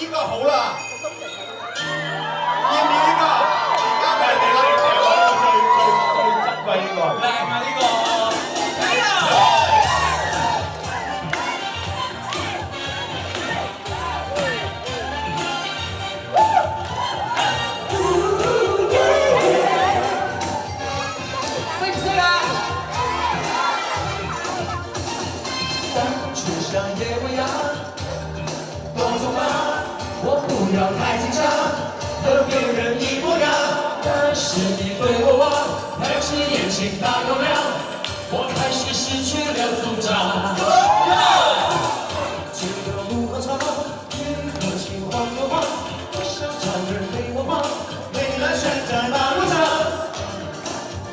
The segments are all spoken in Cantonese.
呢個好啦，要唔要呢個？交俾你啦，最珍貴呢個。靚啊呢個！哎呀！識唔識啊？就像野味呀，动作吧，我不要太紧张，和别人一模样。但是你对我望，开始眼睛大又亮，我开始失去了主张。这个路好长，云和晴晃又晃，我想找人陪我晃，为了选择那路上。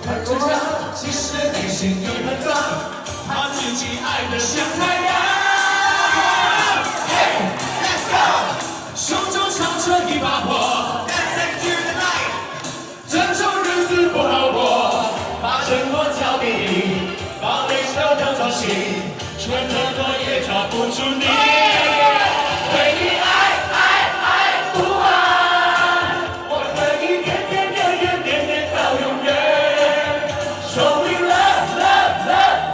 看着家，其实内心也很脏，怕自己爱得像太阳。胸中藏着一把火 ，Let's into the night。这种日子不好过，把承诺交给你，把微笑当作信，却怎么也抓不住你。对你爱不完，我可以点到永远。Show me love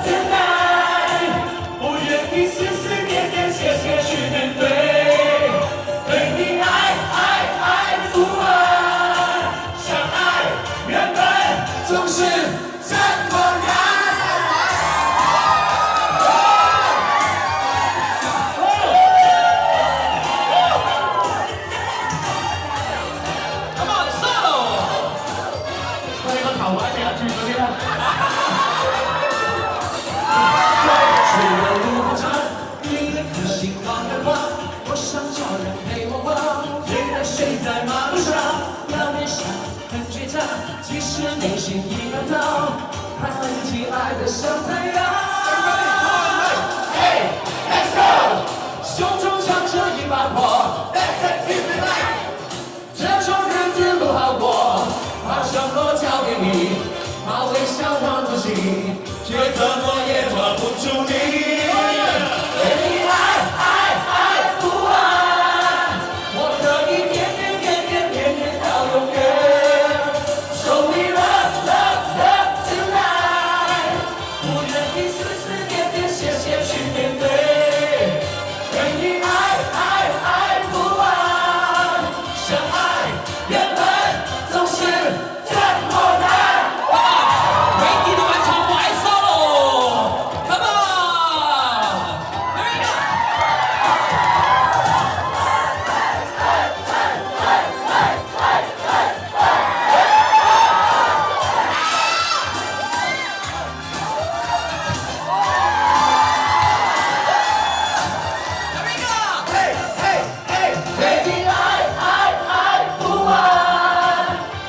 tonight， 不愿意思念谢去面对。总是这么难。Come on solo， 我呢個頭位成日轉嗰啲啦。這個路好長，一顆心往遠望，我想找人陪我望，雖然睡在馬路上，表面上很倔強，其實內心已感到，怕自己愛得像太陽。Hey, let's go！ 胸中藏着一把火 ，Let's into the night。這種日子不好過，把承諾交給你，把微笑當作信，卻怎麼也抓不住你。對你愛不完，我可以點到永遠。Show me love tonight， 不願意思念謝去面對。對你愛不完，相愛原本總是這麼難。Ricky 同埋陳偉 solo，Come on，Here we go。对你愛不完，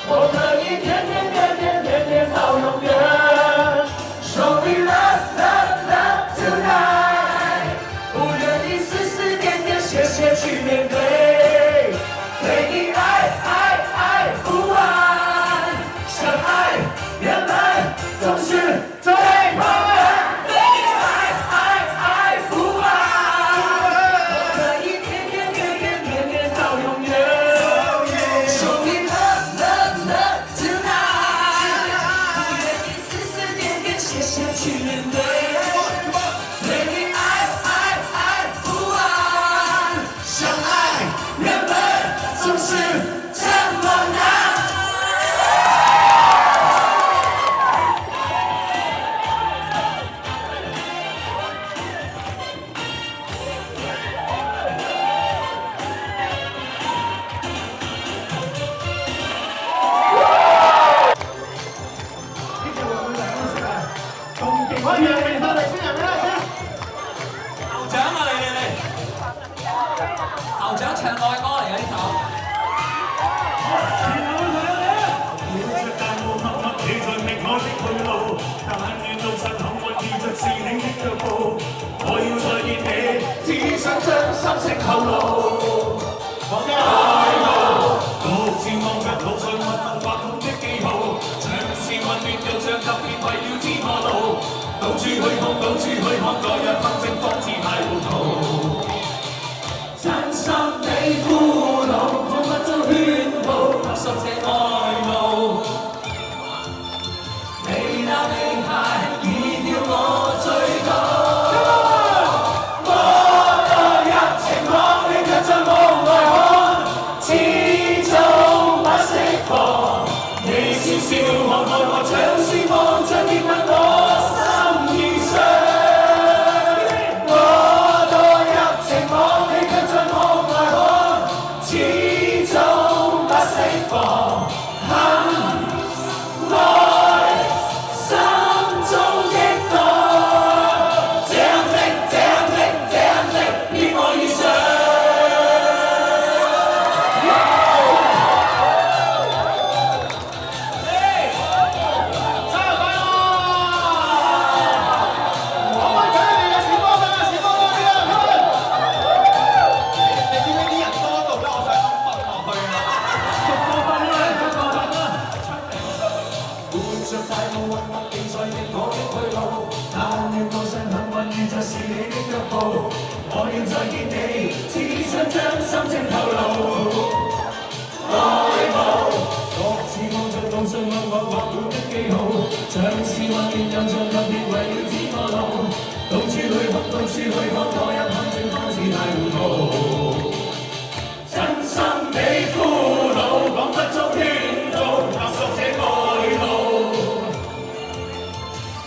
我可以點到永遠。Show me love tonight， 不願意思念謝去面對。對你愛不完，相愛原本總是這麼難。對你愛不完，我可以點到永遠。Show me love tonight， 不願意思念謝去面對。對你愛不完，相愛原本總是這麼難。我讓你翻嚟先人啦先。頭獎啊嚟，頭獎唱愛歌嚟嘅呢首。每隻大霧默默企在覓我的去路，但願路上幸運遇着是你的腳步。我要再見你，只想將心聲透露。獨自望着路上密密畫滿的記號，像是溫暖又像特別為了知我路。到處去看，到處去看，昨日分正方似太糊塗。真心地心情透露。愛慕，各自望着路上愛我畫滿的記號，像是幻變，又像特別為了指我路。到處去看，到處去看，我一看正當時太糊塗。真心你俘虜，講不足勸導，探索這愛路。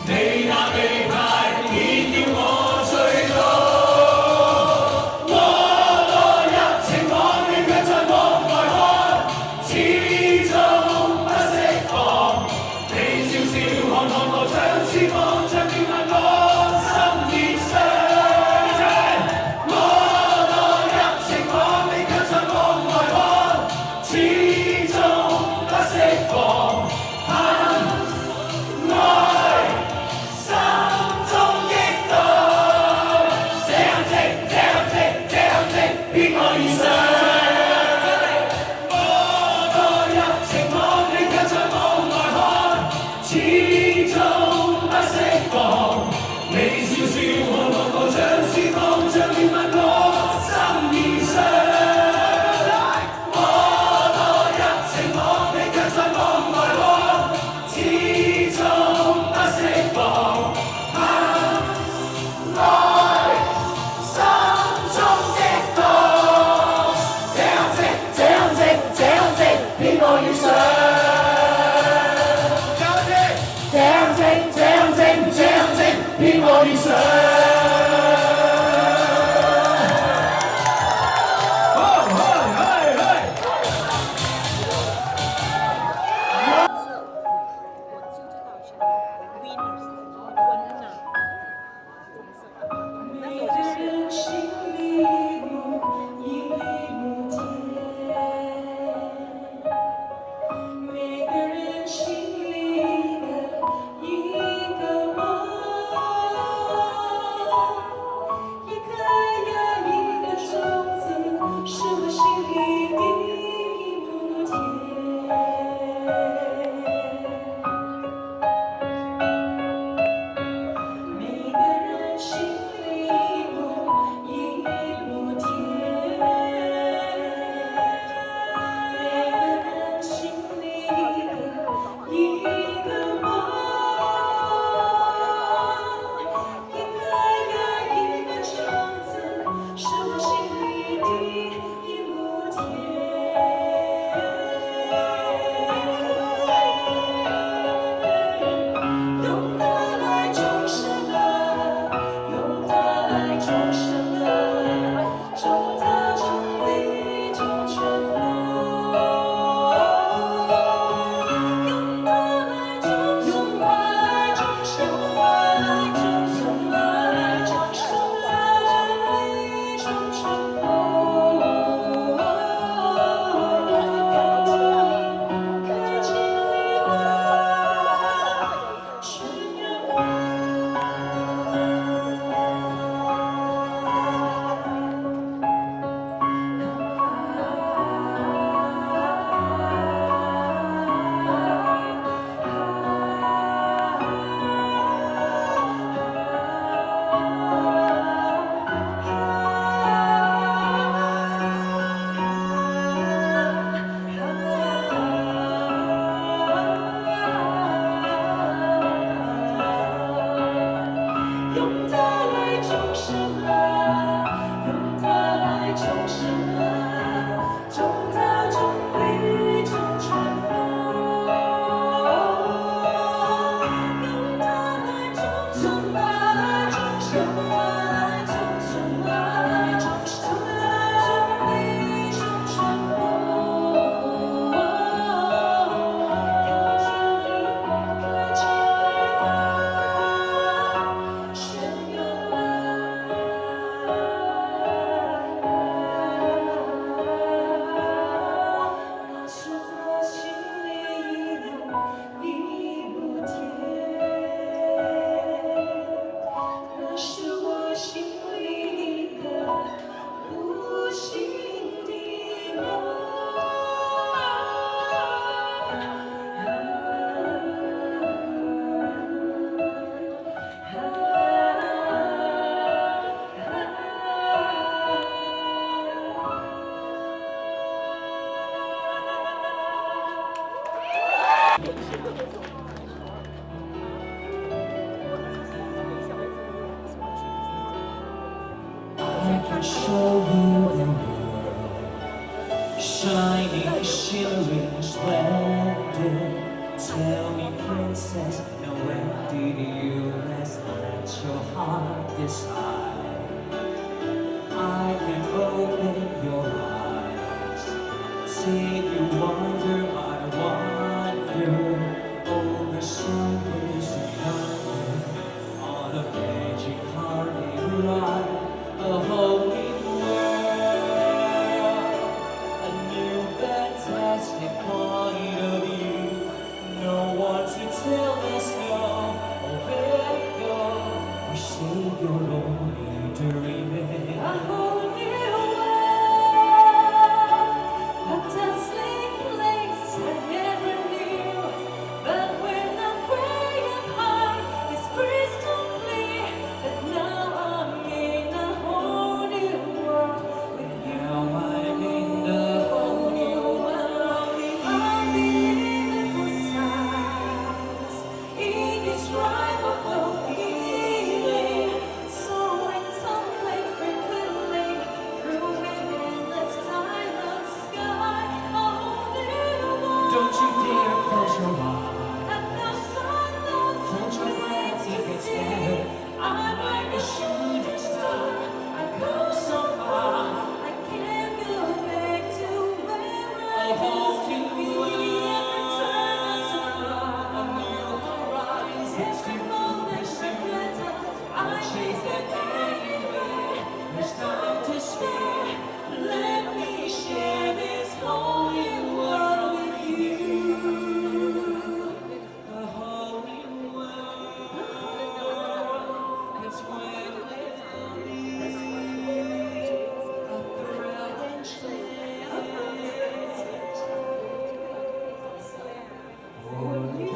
你那氣派，已叫我醉倒。我墮入情網，你卻在網外看，始終不釋放。你笑笑看看我，像是望着妙物我心已傷。我墮入情網，你卻在網外看，始終不釋放。愛心中激動，這樣靜，這樣靜，這樣靜，偏愛而上。我墮入情網，你卻在網外看，始終不釋放。你笑笑看看我，像是望着妙物我心已傷。我墮入情網，你卻在網外看，始終不釋放。愛心中激動， shining, shimmering, splendid. Tell me, princess, now when did you last let your heart decide? I can open your eyes, see you wonder, I wonder. Oh, the sun is shining on a magic carving ride, a whole new world, a new fantastic point of view. No one to tell us no, or where to go. We say you're only dreaming. A whole new world, a dazzling place I never knew. But when I'm way up high, it's crystal clear that now I'm in a whole new world with you. Now I'm in the whole new world. Unbelievable sounds, indescribable feeling, soaring, tumbling frequently through an endless silent sky. A whole new world. Don't you dare close your eyes. And the sun knows hold your breath, take it steady. I'm like a shooting star. I've come so far. I can't go back to where I used to be. Every time I surprise, a new horizon. Every moment better. I chase that anywhere. There's time to spare. Let me share this whole new world with you. A whole new world. That's when we'll be. A thrill and chance. For you and me.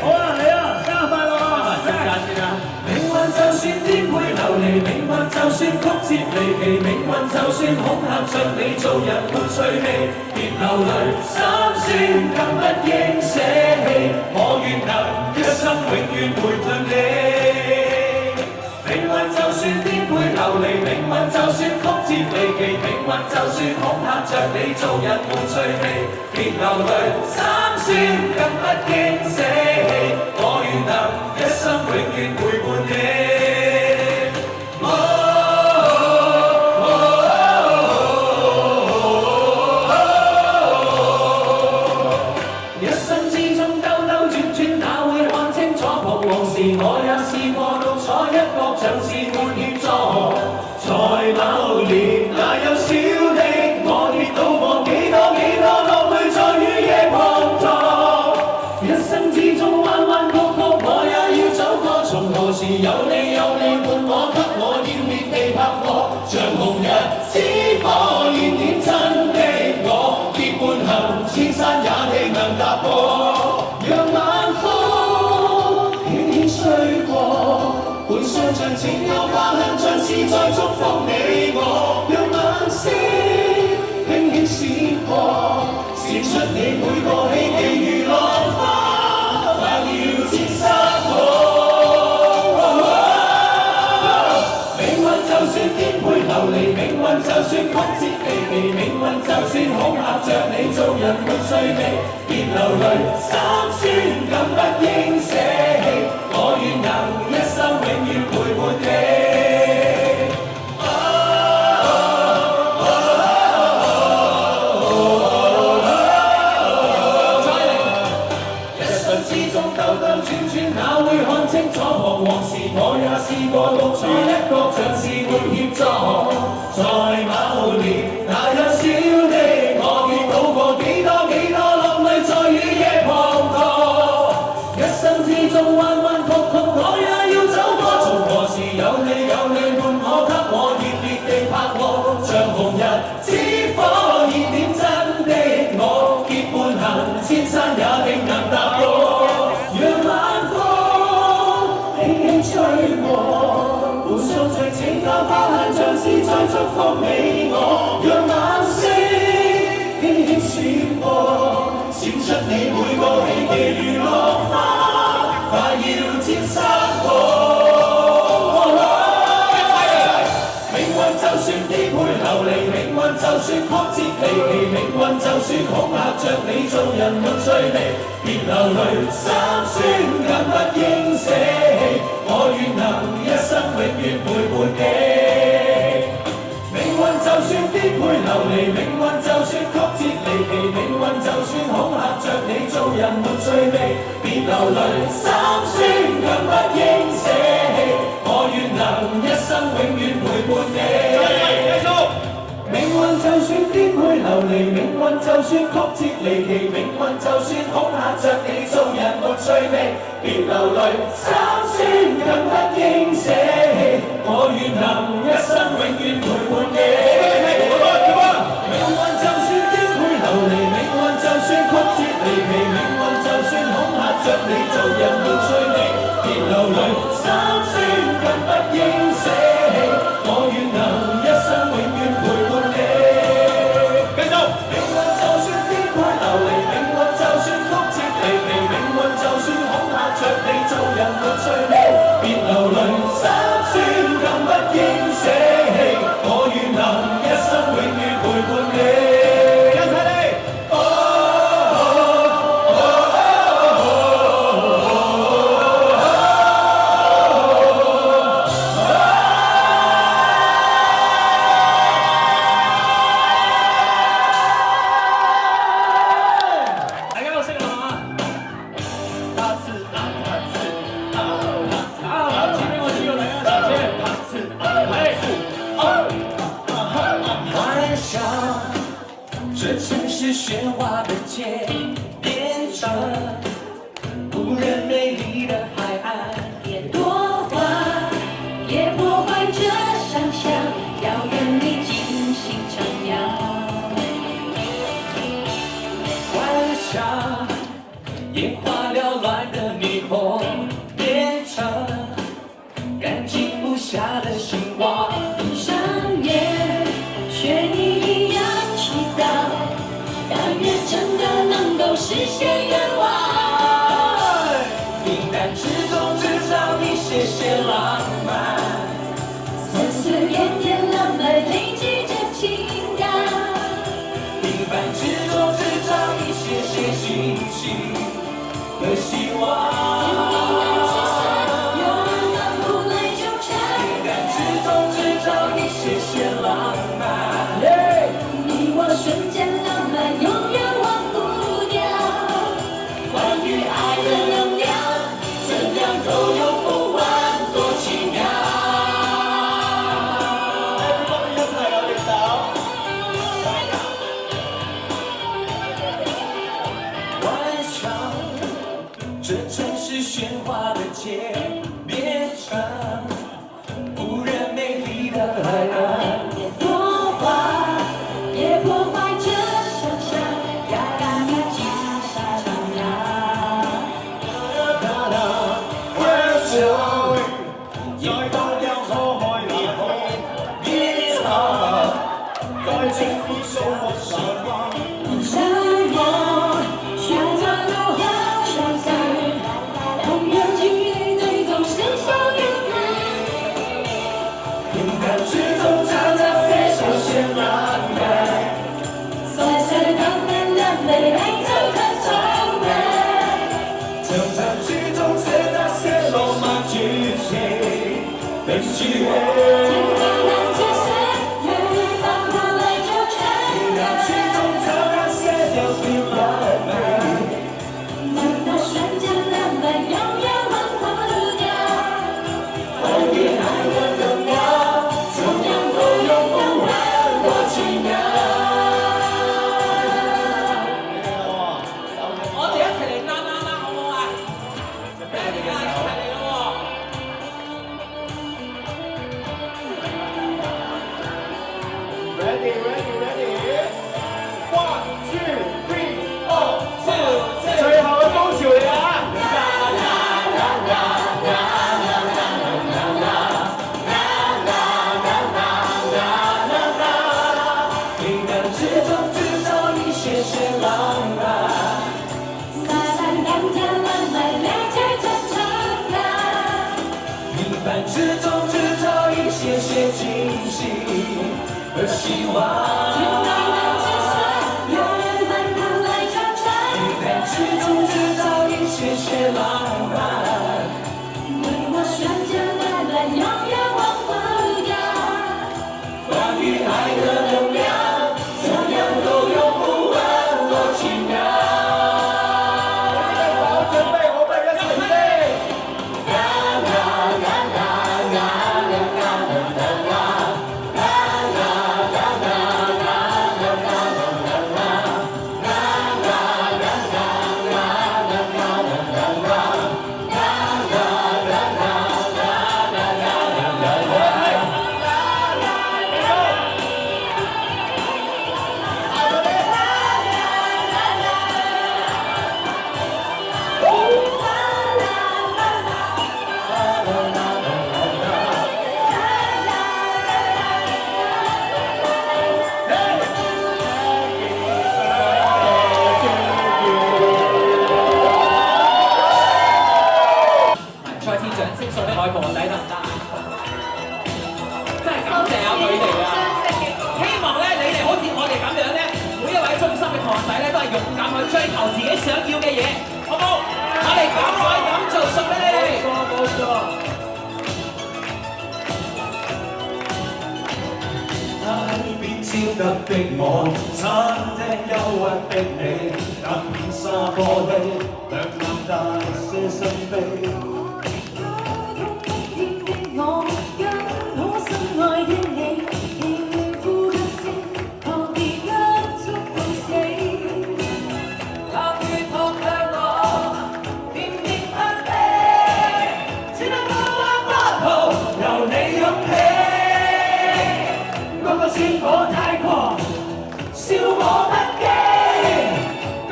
好啦，嚟啊！生日快樂啊！時間先啊！命運就算顛沛流離，命運就算曲折離奇，命運就算恐嚇着你，做人沒趣味，別流淚，心酸更不應捨棄，我願能一生永遠陪伴你。命運就算顛沛流離，命運就算曲折離奇，命運就算恐嚇着你，做人沒趣味，別流淚，心酸更不應捨棄，我願能一生永遠陪伴你。一生之中兜兜轉轉，哪會看清楚彷徨時？我也試過六彩一角，像是沒協助。在某年，那幼小的我跌倒過幾多落淚，在雨夜滂沱。一生之中彎彎曲曲，我也要走過。從何時有你伴我，給我熱烈地拍和，像紅日之火燃點真的我，結伴行千山也未能踏破。讓晚風輕輕吹過，伴相像情有花香，像是在祝福你我。讓晚星輕輕閃過，閃出你每個希冀如浪花，快要折殺我。命運就算顛沛流離，命運就算曲折離奇，命運就算恐嚇着你，做人沒趣味，別流淚，心酸更不應捨棄，我願能一生永遠陪伴你。哪會看清楚彷徨時？我也試過獨處一角，像是沒協助。在某年，那幼小的我跌倒過幾多落淚，在雨夜滂沱。一生之中彎彎曲曲，我也要走過。從何時有你伴我，給我熱烈地拍和，像紅日之火燃點真的我，結伴行。千山也輕能踏過，讓晚風輕輕吹過，互訴着情感花香，像是在祝福你我。讓晚星輕輕閃過，閃出你每個希冀如落花，快要漸散過。就算顛沛流離，命運就算曲折離奇，命運就算恐嚇着你，做人沒趣味，別流淚，心酸更不應捨棄，我願能一生永遠陪伴你。命運就算顛沛流離，命運就算曲折離奇，命運就算恐嚇着你，做人沒趣味，別流淚，心酸更不應捨棄，我願能一生永遠陪伴你。命運就算顛沛流離，命運就算曲折離奇，命運就算恐嚇着你，做人沒趣味，別流淚，心酸更不應捨棄，我願能一生永遠陪伴你。命運就算顛沛流離，命運就算曲折離奇，命運就算恐嚇着你，做人沒趣味，別流淚，心酸更不應捨棄，我願能一生永遠陪伴你。繼續。命運就算顛沛流離，命運就算曲折離奇，命運就算恐嚇着你，做人沒趣味，別流淚，心酸更不應捨棄，我願能一生永遠陪伴你。一齊嚟。这城市喧哗的街变成无人美丽的海岸，别多话，别破坏这想象，要跟你尽兴徜徉。幻想眼花缭乱的霓虹变成干净无瑕的星光，闭上眼，学你一样祈祷，但愿真的能够实现愿望。平淡之中制造一些些浪漫，丝丝点点浪漫累积着情感。平凡之中制造一些些惊喜和希望。有人能不来纠缠，平淡之中制造一些些浪漫，你我瞬间浪漫，永远忘不掉。关于爱的能量，怎样都有不完，多奇妙。幻想这城市喧哗的街变成无人美丽的海岸，别多话，别破坏这想象，要让你尽兴徜徉。幻想再到了錯開裂空，變成在這苦數學上方。什麼選擇路和選擇，永遠距離最終是相遇。平淡之中常常些小些浪漫，細細淡淡的美麗就很充滿。成長之中寫那些浪漫劇情的機會。天地難解釋，緣分不來糾纏。平淡之中常常些有點完美，那瞬間浪漫永遠忘不掉。關於愛的能量，怎樣都有不完，多奇妙。我哋一齊嚟啦啦啦，好唔好啊？準備嚟啦，一齊嚟咯喎！谢谢浪漫。为我旋转慢慢，永远忘不掉。关于爱的能量，怎样都用不完，多奇妙。好，准备，我们要准备。再次掌聲送俾海婆仔得唔得啊？真係感謝下佢哋啊！希望咧你哋好似我哋咁樣咧，每一位忠心嘅同學仔咧都係勇敢去追求自己想要嘅嘢，好唔好？我哋咁愛咁做送俾你哋。冇錯。別超級的我，餐廳憂鬱的你，踏遍沙玻璃，兩眼帶些心悲。我跟我心愛的你，甜呼吸聲，旁邊一觸到死。冷雨撲向我，綿綿不離，只能無話不逃，由你勇氣。嗰個是我太狂，笑我不羈，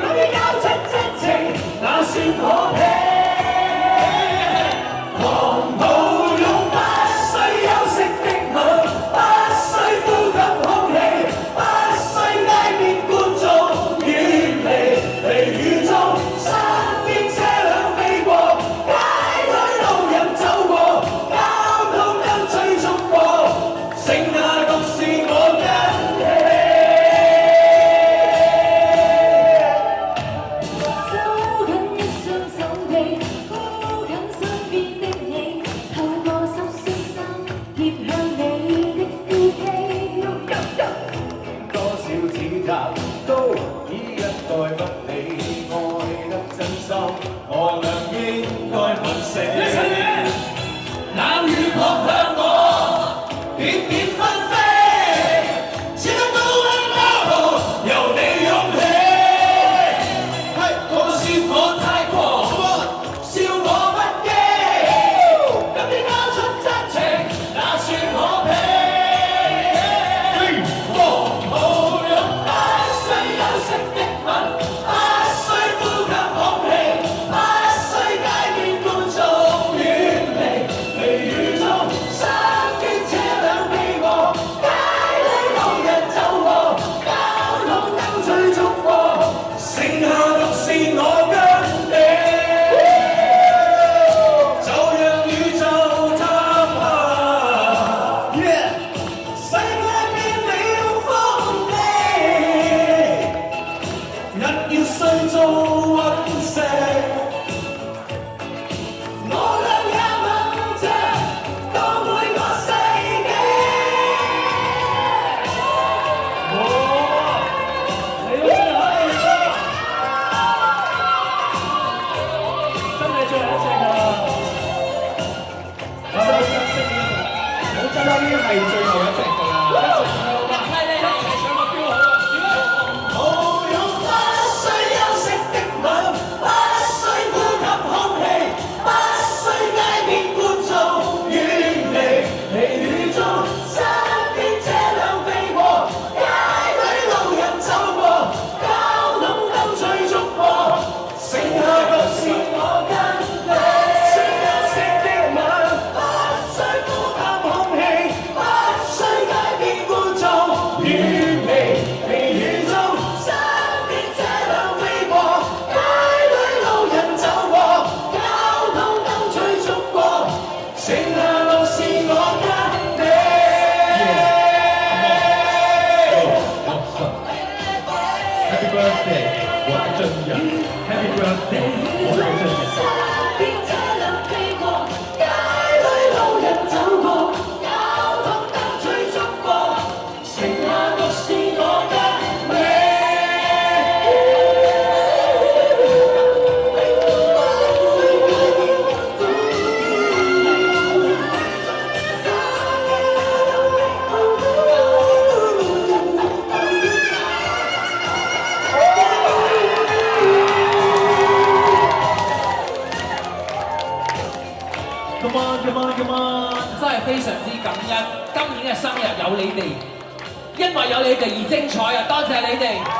咁樣交出真情，那算可悲。都已一概不理，愛得真心，我倆應該奮死。冷雨撲向我，片片紛飛，只得高溫包豪，由你勇氣。嗰是我太狂，笑我不羈，今天交出真情，那算可悲。係最後一隻㗎啦！犀利啦！你唱個標好啊！點啊？無用不需休息的吻，不需呼吸空氣，不需街邊觀眾遠離，微雨中身邊車輛飛過，街裏路人走過，交通燈追逐過，剩下獨是我跟你。需休息的吻，不需呼吸空氣。Come on, come on, come on！真係非常之感恩，今年嘅生日有你哋，因為有你哋而精彩啊！多謝你哋。